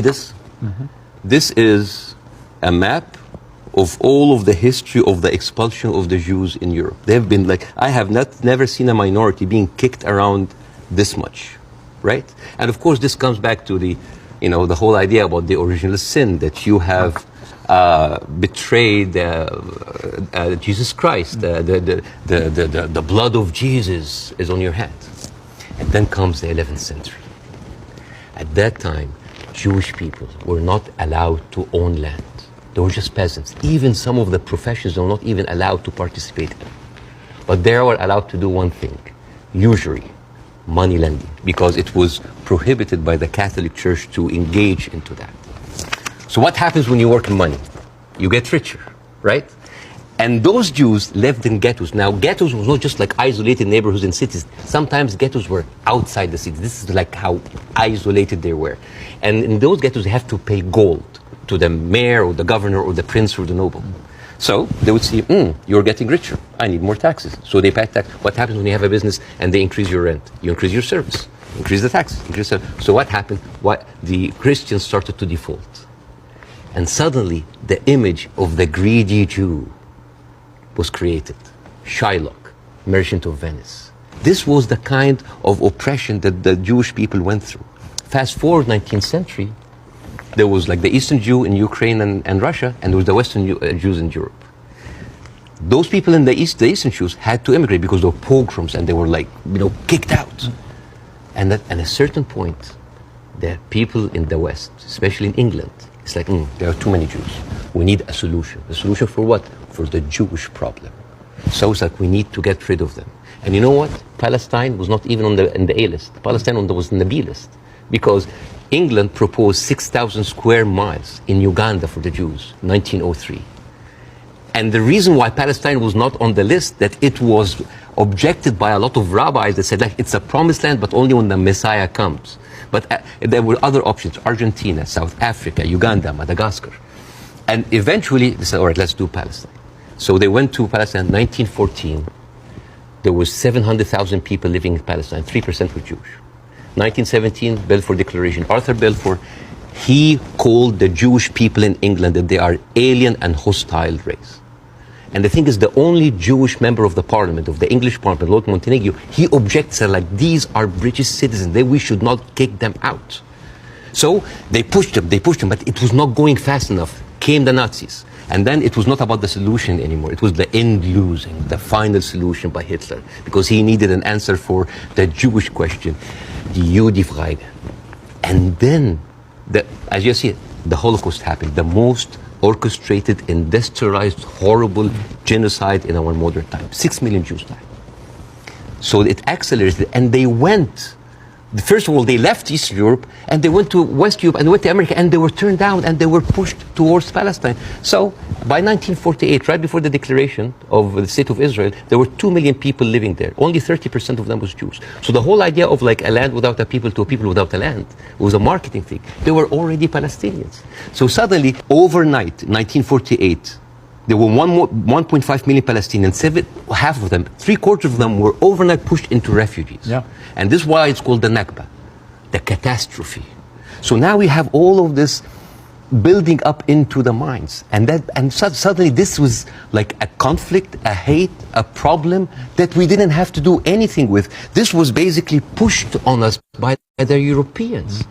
this? This is a map of all of the history of the expulsion of the Jews in Europe. They've been like, I have never seen a minority being kicked around this much, right? And of course, this comes back to the, the whole idea about the original sin, that you have betrayed Jesus Christ. The blood of Jesus is on your hands. And then comes the 11th century. At that time, Jewish people were not allowed to own land. They were just peasants. Even some of the professions were not even allowed to participate in. But they were allowed to do one thing, usury, money lending, because it was prohibited by the Catholic Church to engage into that. So what happens when you work in money? You get richer, right? And those Jews lived in ghettos. Now, ghettos was not just like isolated neighborhoods in cities. Sometimes ghettos were outside the city. This is like how isolated they were. And in those ghettos, they have to pay gold to the mayor or the governor or the prince or the noble. So they would see, you're getting richer. I need more taxes. So they pay tax. What happens when you have a business and they increase your rent? You increase your service, increase the taxes. So what happened? The Christians started to default. And suddenly, the image of the greedy Jew was created. Shylock, merchant of Venice. This was the kind of oppression that the Jewish people went through. Fast forward 19th century, there was like the Eastern Jew in Ukraine and Russia, and there was the Western Jews in Europe. Those people in the Eastern Jews had to immigrate because there were pogroms and they were like, kicked out. And at a certain point, the people in the West, especially in England, it's like, there are too many Jews. We need a solution. A solution for what? For the Jewish problem. So it's like we need to get rid of them. And you know what? Palestine was not even in the A list. Palestine was in the B list. Because England proposed 6,000 square miles in Uganda for the Jews, 1903. And the reason why Palestine was not on the list, that it was objected by a lot of rabbis that said, like, it's a promised land, but only when the Messiah comes. But there were other options, Argentina, South Africa, Uganda, Madagascar. And eventually, they said, all right, let's do Palestine. So they went to Palestine in 1914. There was 700,000 people living in Palestine, 3% were Jewish. 1917, Balfour Declaration. Arthur Balfour, he called the Jewish people in England that they are alien and hostile race. And the thing is, the only Jewish member of the parliament, of the English parliament, Lord Montague, he objects, like, these are British citizens, we should not kick them out. So they pushed them, but it was not going fast enough. Came the Nazis. And then it was not about the solution anymore. It was the end losing, the final solution by Hitler, because he needed an answer for the Jewish question, the Judefrage. And then, as you see, the Holocaust happened, the most orchestrated, industrialized, horrible genocide in our modern time. 6 million Jews died. So it accelerated, and they went. First of all, they left Eastern Europe, and they went to West Europe, and they went to America, and they were turned down, and they were pushed towards Palestine. So by 1948, right before the declaration of the State of Israel, there were 2 million people living there. Only 30% of them was Jews. So the whole idea of like a land without a people to a people without a land was a marketing thing. They were already Palestinians. So suddenly, overnight, 1948, there were 1.5 million Palestinians. Half of them, 3/4 of them were overnight pushed into refugees. Yeah. And this is why it's called the Nakba, the catastrophe. So now we have all of this building up into the minds. And suddenly this was like a conflict, a hate, a problem that we didn't have to do anything with. This was basically pushed on us by the Europeans.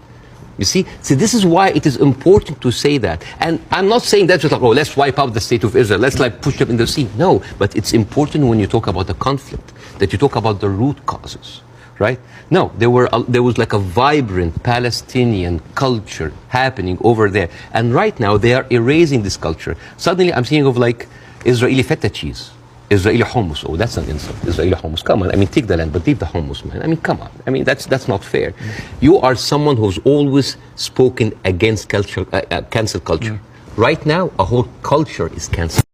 You see, this is why it is important to say that. And I'm not saying that just like, let's wipe out the State of Israel, let's like push them in the sea. No, but it's important when you talk about the conflict, that you talk about the root causes, right? No, there was like a vibrant Palestinian culture happening over there. And right now they are erasing this culture. Suddenly I'm thinking of like Israeli feta cheese. Israeli hummus. Oh, that's an insult. Israeli hummus. Come on. I mean, take the land, but leave the hummus, man. I mean, come on. I mean, that's not fair. You are someone who's always spoken against cancel culture. Right now, a whole culture is canceled.